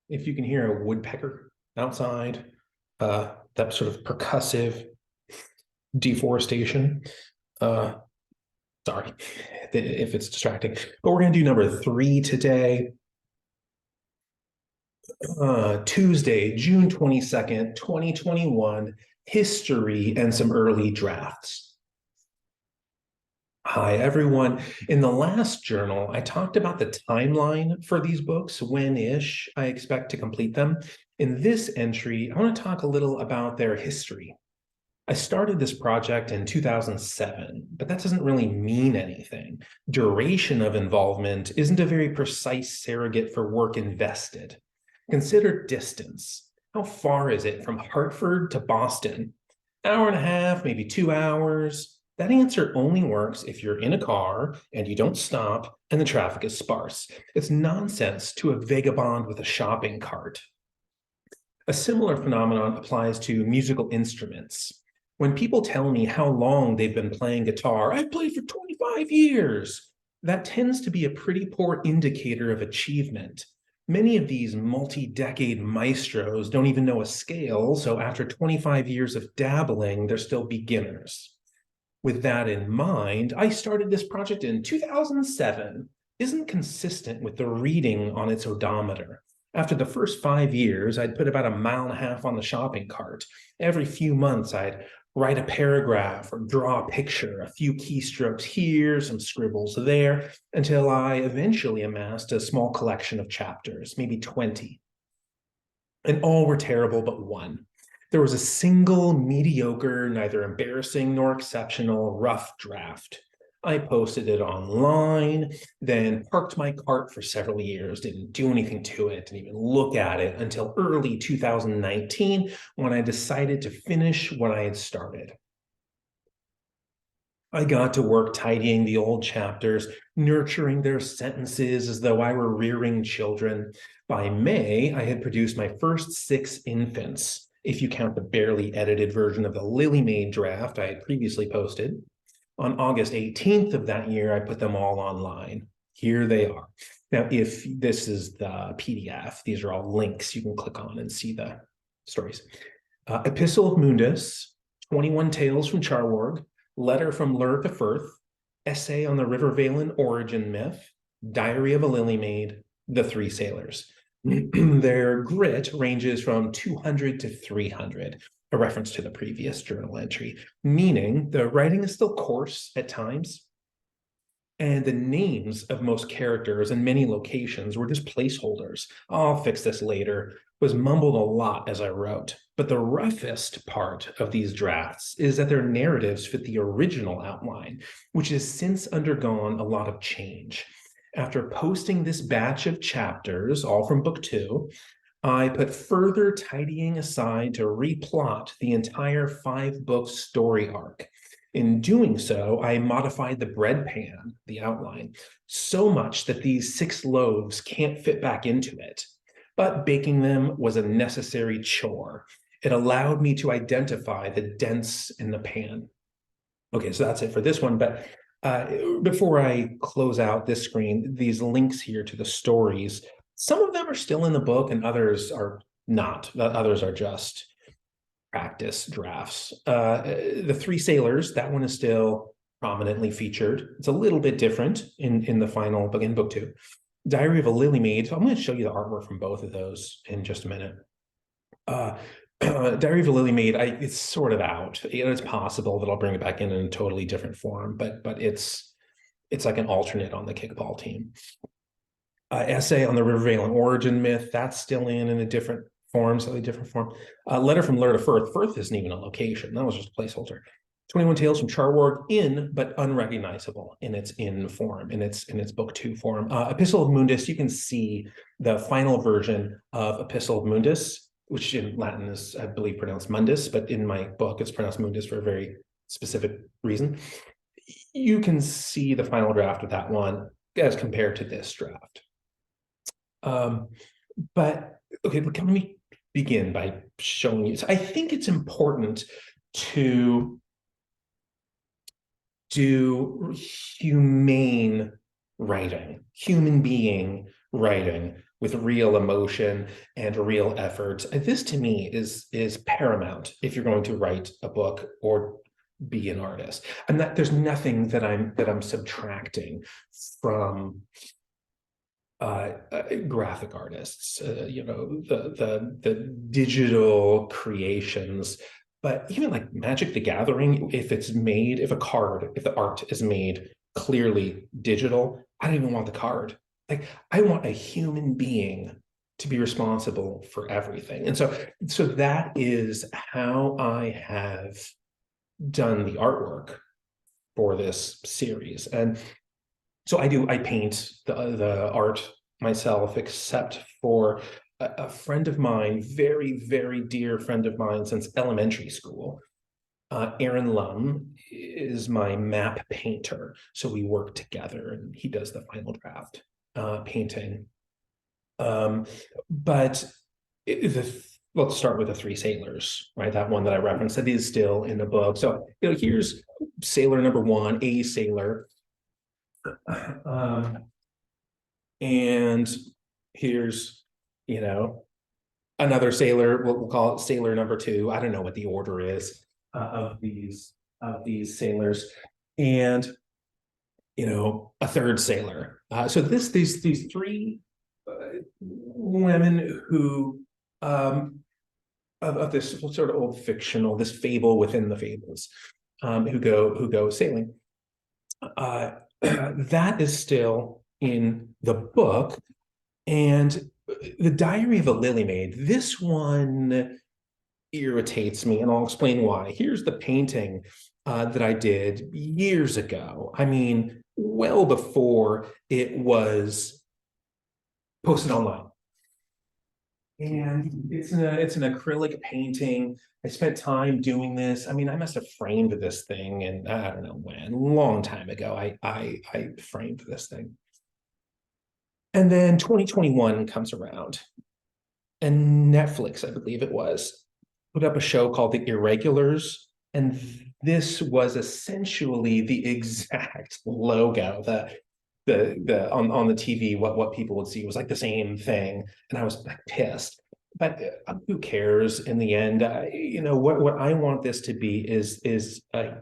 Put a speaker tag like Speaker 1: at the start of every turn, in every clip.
Speaker 1: if you can hear a woodpecker outside, that sort of percussive deforestation. Uh, Sorry if it's distracting, but we're going to do number 3 today. Tuesday, June 22nd, 2021, history and some early drafts. Hi, everyone. In the last journal, I talked about the timeline for these books, when-ish I expect to complete them. In this entry, I want to talk a little about their history. I started this project in 2007, but that doesn't really mean anything. Duration of involvement isn't a very precise surrogate for work invested. Consider distance. How far is it from Hartford to Boston? Hour and a half, maybe 2 hours. That answer only works if you're in a car and you don't stop and the traffic is sparse. It's nonsense to a vagabond with a shopping cart. A similar phenomenon applies to musical instruments. When people tell me how long they've been playing guitar, I've played for 25 years. That tends to be a pretty poor indicator of achievement. Many of these multi-decade maestros don't even know a scale, so after 25 years of dabbling, they're still beginners. With that in mind, I started this project in 2007. Isn't consistent with the reading on its odometer. After the first 5 years, I'd put about a mile and a half on the shopping cart. Every few months, I'd write a paragraph or draw a picture, a few keystrokes here, some scribbles there, until I eventually amassed a small collection of chapters, maybe 20. And all were terrible but one. There was a single mediocre, neither embarrassing nor exceptional, rough draft. I posted it online, then parked my cart for several years, didn't do anything to it, didn't even look at it until early 2019 when I decided to finish what I had started. I got to work tidying the old chapters, nurturing their sentences as though I were rearing children. By May, I had produced my first 6 infants, if you count the barely edited version of the Lily Maid draft I had previously posted. On August 18th of that year, I put them all online. Here they are. Now, if this is the PDF, these are all links you can click on and see the stories. Epistle of Mundus, 21 Tales from Charwarg, Letter from Lur to Firth, Essay on the River Valen Origin Myth, Diary of a Lily Maid, The Three Sailors. Their grit ranges from 200 to 300, a reference to the previous journal entry, meaning the writing is still coarse at times, and the names of most characters and many locations were just placeholders. I'll fix this later. Was mumbled a lot as I wrote. But the roughest part of these drafts is that their narratives fit the original outline, which has since undergone a lot of change. After posting this batch of chapters, all from book 2, I put further tidying aside to replot the entire 5-book story arc. In doing so, I modified the bread pan, the outline, so much that these 6 loaves can't fit back into it. But baking them was a necessary chore. It allowed me to identify the dents in the pan. Okay, so that's it for this one. But before I close out this screen, these links here to the stories, some of them are still in the book and others are not. Others are just practice drafts. The Three Sailors, that one is still prominently featured. It's a little bit different in the final book, in book 2. Diary of a Lily Maid. So I'm going to show you the artwork from both of those in just a minute. Diary of a Lily Maid, it's sort of out. It's possible that I'll bring it back in a totally different form, but it's like an alternate on the kickball team. Essay on the River Valen Origin Myth, that's still in a different form, slightly different form. Letter from Lur to Firth. Firth isn't even a location. That was just a placeholder. 21 Tales from Charwarg, in but unrecognizable in its in form, in its book 2 form. Epistle of Mundus, you can see the final version of Epistle of Mundus, which in Latin is, I believe, pronounced Mundus, but in my book it's pronounced Mundus for a very specific reason. You can see the final draft of that one as compared to this draft. But okay, let me begin by showing you. So I think it's important to do humane writing, human being writing, with real emotion and real effort. This to me is paramount if you're going to write a book or be an artist. And that there's nothing that I'm subtracting from graphic artists, the digital creations. But even like Magic the Gathering, if the art is made clearly digital, I don't even want the card. Like, I want a human being to be responsible for everything. And so that is how I have done the artwork for this series. And so I paint the art myself, except for a friend of mine, very, very dear friend of mine since elementary school. Aaron Lum is my map painter. So we work together and he does the final draft painting. But let's start with the Three Sailors, right? That one that I referenced, that is still in the book. So, here's sailor number one, a sailor. And here's, another sailor, we'll call it sailor number two. I don't know what the order is of these sailors. And, a third sailor. So these three women who, of this sort of old fictional, this fable within the fables, who go sailing. That is still in the book. And the Diary of a Lily Maid, this one irritates me, and I'll explain why. Here's the painting that I did years ago. I mean, well before it was posted online. And it's an acrylic painting. I spent time doing this. I mean, I must have framed this thing, and I don't know when, a long time ago. I framed this thing. And then 2021 comes around, and Netflix, I believe it was, put up a show called The Irregulars, and this was essentially the exact logo that the on the TV, what people would see was like the same thing, and I was like pissed. But who cares in the end? What I want this to be is a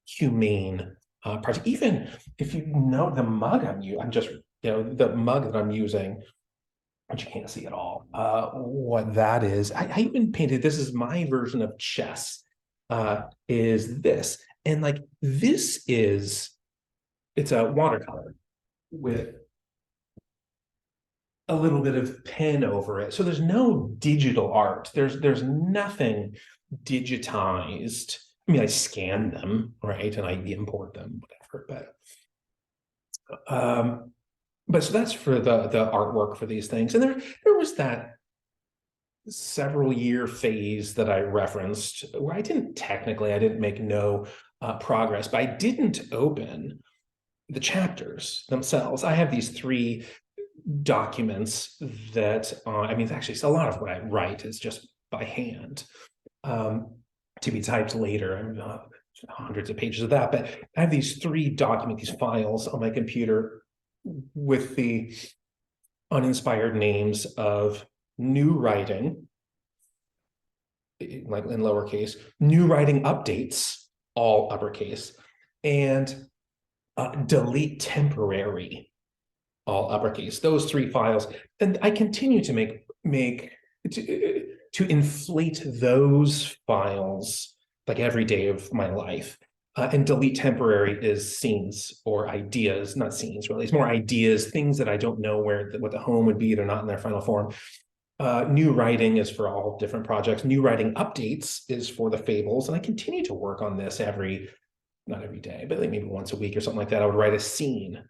Speaker 1: humane project. Even if the mug I'm just the mug that I'm using, which you can't see at all, what that is. I even painted, this is my version of chess, is this. And like, it's a watercolor with a little bit of pen over it. So there's no digital art. There's nothing digitized. I mean, I scan them, right? And I import them, whatever. But so that's for the artwork for these things. And there was that several year phase that I referenced where I didn't make no progress, but I didn't open the chapters themselves. I have these three documents that I mean, actually, a lot of what I write is just by hand, to be typed later. Hundreds of pages of that, but I have these three these files on my computer with the uninspired names of new writing, like in lowercase, new writing updates, all uppercase, and delete temporary, all uppercase. Those three files, and I continue to make to inflate those files like every day of my life. And delete temporary is scenes or ideas, not scenes really. It's more ideas, things that I don't know what the home would be. They're not in their final form. New writing is for all different projects. New writing updates is for the fables. And I continue to work on this not every day, but like maybe once a week or something like that. I would write a scene.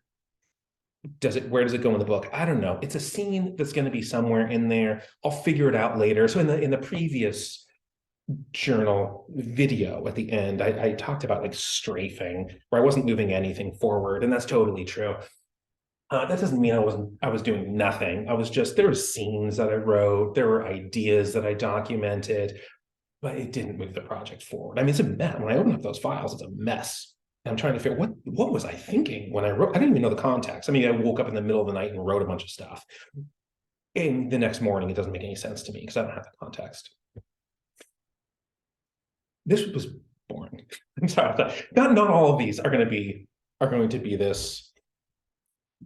Speaker 1: Where does it go in the book? I don't know. It's a scene that's going to be somewhere in there. I'll figure it out later. So in the previous journal video at the end, I talked about like strafing, where I wasn't moving anything forward, and that's totally true. That doesn't mean I was doing nothing. There were scenes that I wrote, there were ideas that I documented, but it didn't move the project forward. I mean, it's a mess. When I open up those files, it's a mess. And I'm trying to figure what was I thinking when I wrote? I didn't even know the context. I mean, I woke up in the middle of the night and wrote a bunch of stuff. And the next morning, it doesn't make any sense to me because I don't have the context. This was boring. I'm sorry. Not all of these are going to be this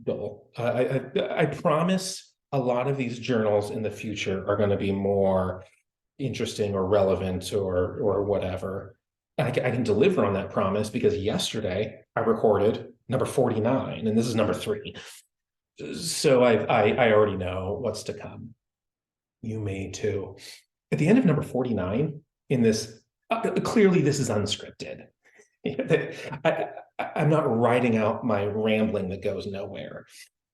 Speaker 1: dull. I promise a lot of these journals in the future are going to be more interesting or relevant or whatever. I can deliver on that promise because yesterday I recorded number 49 and this is number 3. So I already know what's to come. You may too. At the end of number 49 in this, clearly this is unscripted. I'm not writing out my rambling that goes nowhere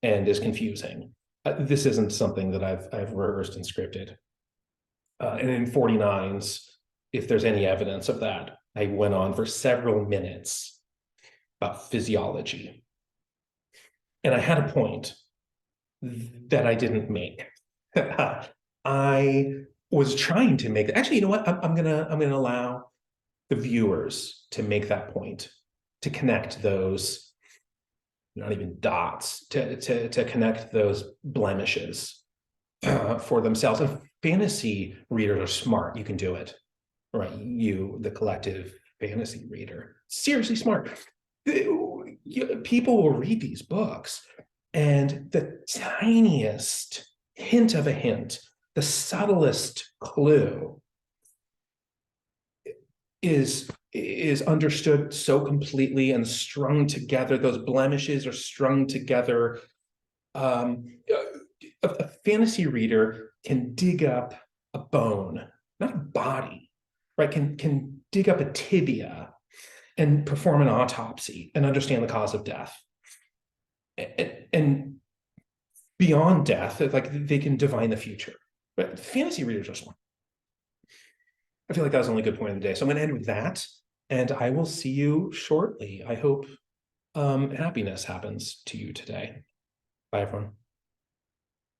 Speaker 1: and is confusing. This isn't something that I've rehearsed and scripted. And in 49s, if there's any evidence of that, I went on for several minutes about physiology. And I had a point that I didn't make. I was trying to make, actually, you know what? I'm gonna allow the viewers to make that point, to connect those, not even dots, to connect those blemishes for themselves. And fantasy readers are smart. You can do it, right? You, the collective fantasy reader, seriously smart. People will read these books and the tiniest hint of a hint, the subtlest clue is understood so completely and strung together. Those blemishes are strung together. A fantasy reader can dig up a bone, not a body, right? Can dig up a tibia and perform an autopsy and understand the cause of death. And beyond death, like they can divine the future. But fantasy readers are smart. I feel like that was the only good point of the day. So I'm going to end with that, and I will see you shortly. I hope happiness happens to you today. Bye, everyone.